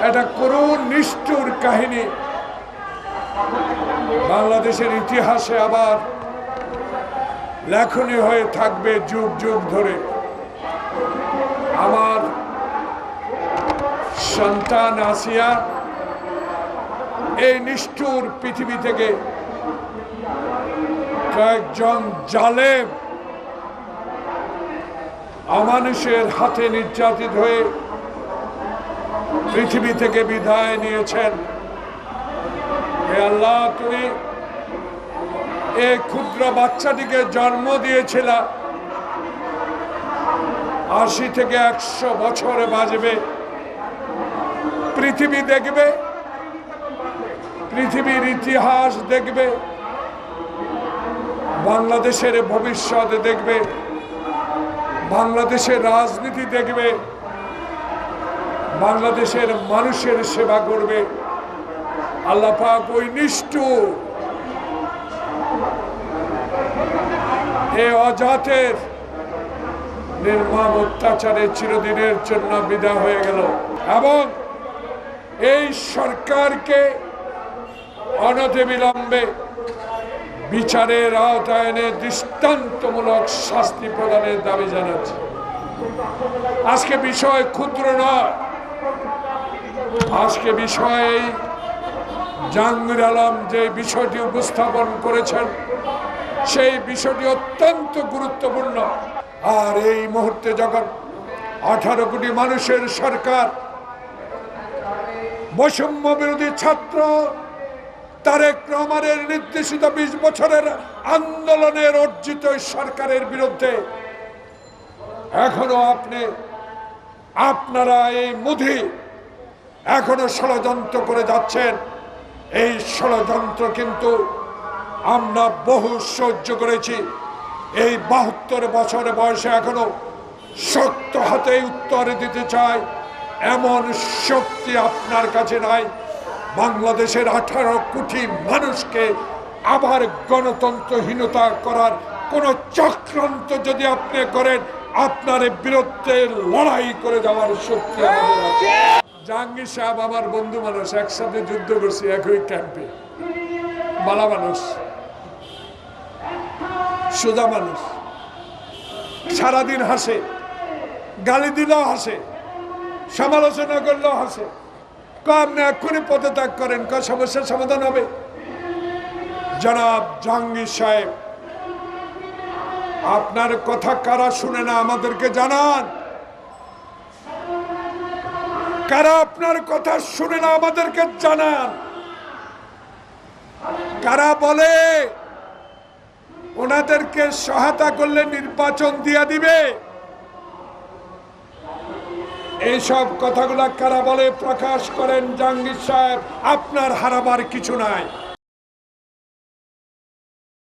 এটা করুণ নিষ্ঠুর কাহিনী বাংলাদেশের ইতিহাসে আবার লেখনী হয়ে থাকবে যুগ যুগ ধরে। আমার সন্তান আসিয়া এই নিষ্ঠুর পৃথিবী থেকে কয়েকজন জালেম অমানুষের হাতে নির্যাতিত হয়ে পৃথিবী থেকে বিদায় নিয়েছেন। হে আল্লাহ, তুমি এই ক্ষুদ্র বাচ্চাটিকে জন্ম দিয়েছিল, 80 থেকে 100 বছর বাঁচবে, পৃথিবী দেখবে, পৃথিবীর ইতিহাস দেখবে, বাংলাদেশের ভবিষ্যৎ দেখবে, বাংলাদেশের রাজনীতি দেখবে, বাংলাদেশের মানুষের সেবা করবে। আল্লাহ পাক ওই নিষ্ঠুর এই অজাতের নির্মম অত্যাচারে চিরদিনের জন্য বিদায় হয়ে গেল এবং এই সরকারকে অনতিবিলম্বে বিচারের আওতায় এনে দৃষ্টান্তমূলক শাস্তি প্রদানের দাবি জানাচ্ছি। আজকে বিষয় ক্ষুদ্র নয়, আজকে বিষয়ে জাহাঙ্গীর আলম যে বিষয়টি উপস্থাপন করেছেন সেই বিষয়টি অত্যন্ত গুরুত্বপূর্ণ। আর এই মুহূর্তে যখন 18 কোটি মানুষের সরকার, বৈষম্য বিরোধী ছাত্র তারেক রহমানের নির্দেশিত 20 বছরের আন্দোলনের অর্জিত সরকারের বিরুদ্ধে এখনো আপনারা এই মুধি এখনো ষড়যন্ত্র করে যাচ্ছেন। এই ষড়যন্ত্র কিন্তু আমরা বহু সহ্য করেছি। এই 72 বছর বয়সে এখনো শক্ত হাতে উত্তর দিতে চাই এমন শক্তি আপনার কাছে নাই। বাংলাদেশের 18 কোটি মানুষকে আবার গণতন্ত্রহীনতা করার কোন চক্রান্ত যদি আপনি করেন, আপনার বিরুদ্ধে লড়াই করে যাওয়ার শক্তি আমাদের আছে। জাহাঙ্গীর সাহেব আমার বন্ধু মানুষ, একসাথে যুদ্ধ করছি একই ক্যাম্পে। বালা মানুষ, সোজা মানুষ, সারাদিন হাসে, গালি দিলেও হাসে, সমালোচনা করলেও হাসে। আপনি এক্ষুনি পদত্যাগ করেন, সমস্যার সমাধান হবে। জনাব জাহাঙ্গীর সাহেব, আপনার কথা কারা শুনে না আমাদেরকে জানান। কারা আপনার কথা শুনে না আমাদেরকে জানান। কারা বলে ওনাদেরকে সহায়তা করলে নির্বাচন দিয়ে দিবে, এইসব কথাগুলা কারা বলে প্রকাশ করেন। জাহাঙ্গীর সাহেব, আপনার হারাবার কিছু নাই।